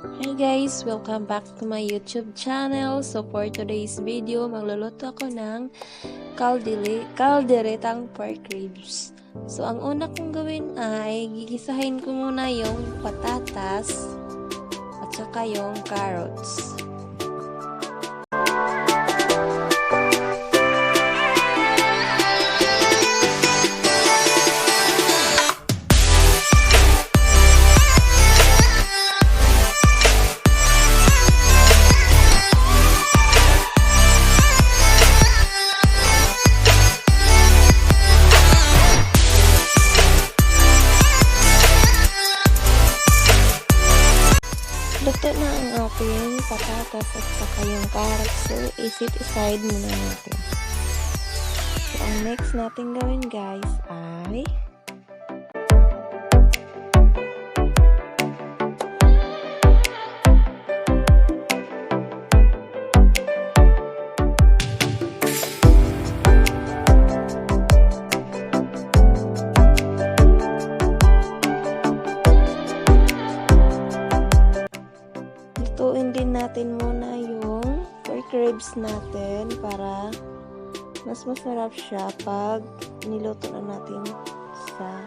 Hi guys! Welcome back to my YouTube channel. So for today's video, magluluto ako ng calderetang pork ribs. So ang una kong gawin ay gigisahin ko muna yung patatas at saka yung carrots. Luto na ang ating patatas at saka yung carrots. So, isit aside muna natin. So, ang next natin gawin guys ay lutuin din natin muna yung pork ribs natin para mas masarap siya pag niluto na natin sa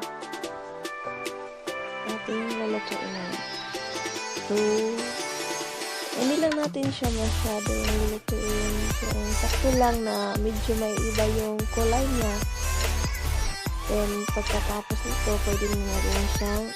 ating lulutuin. So, hindi lang natin siya masyado yung lulutuin. So, sakto lang na medyo may iba yung kulay niya. Then, pagkatapos nito, pwede nyo na rin siyang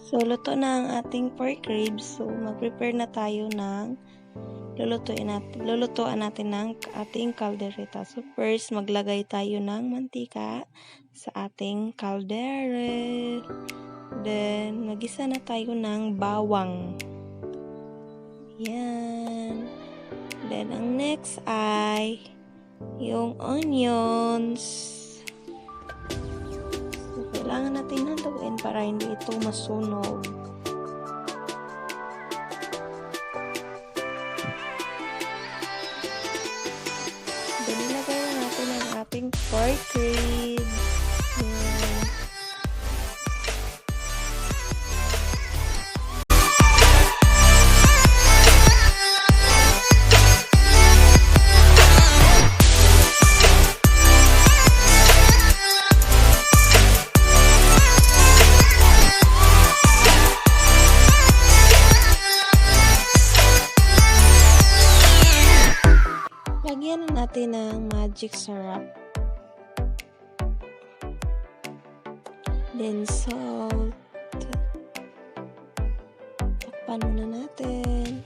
So, luto na ang ating pork ribs. So, mag-prepare na tayo ng lulutuan natin ng ating calderita. So, first, maglagay tayo ng mantika sa ating caldere. Then, magisa na tayo ng bawang. Yan. Then, ang next ay yung onions. Kailangan natin haluin para hindi ito masunog. Then, ilagay na natin ang ating pork ribs. Yan. Lagyan na natin ng magic syrup. Then salt. Takpan muna natin.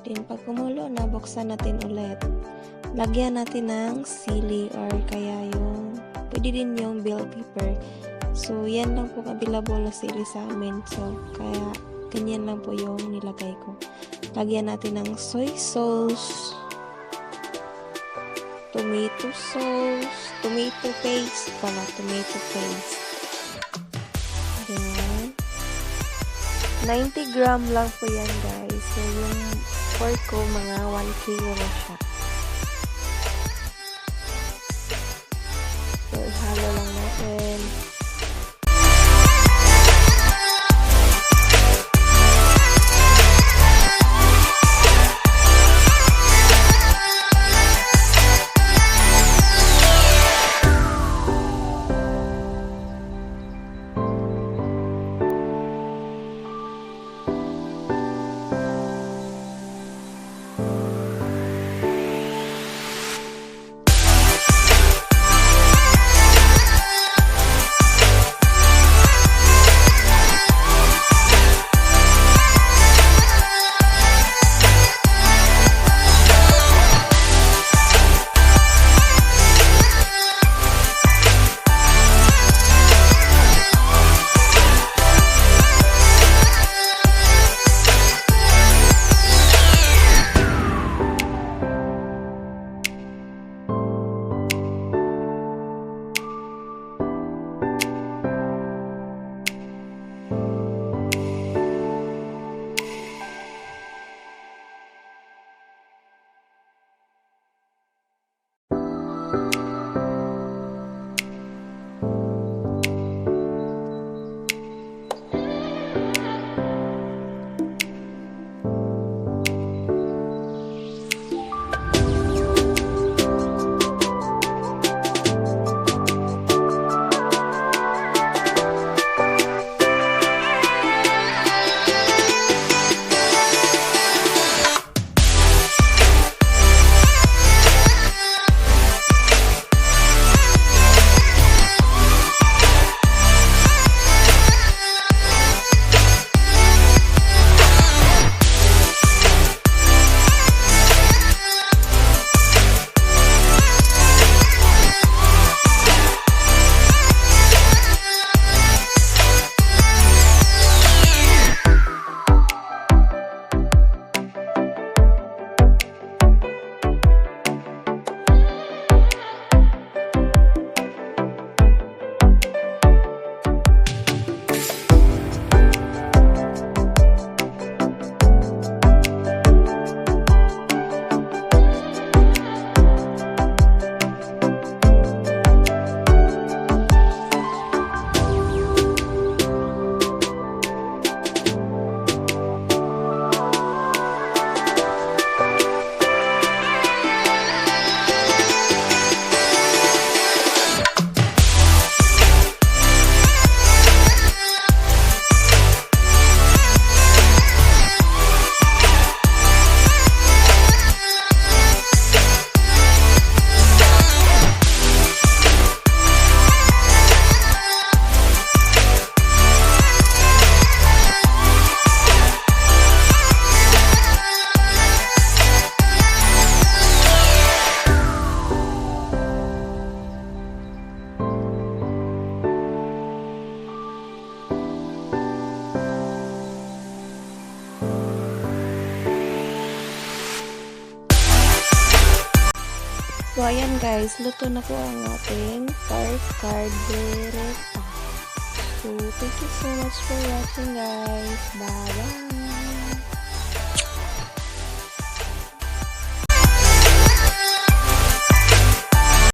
Then pag kumulo na, buksan natin ulit. Lagyan natin ng sili or kaya yung, pwede din yung bell pepper. So yan lang po available na sili sa amin. So kaya ganyan lang po yung nilagay ko. Lagyan natin ng soy sauce, tomato paste. Then, 90 gram lang po yan guys. So, yung pork ko, mga 1 kilo na siya. So, ihalo lang natin. So, ayan guys, luto na po ang ating porkcalderita. So, thank you so much for watching guys. Bye-bye!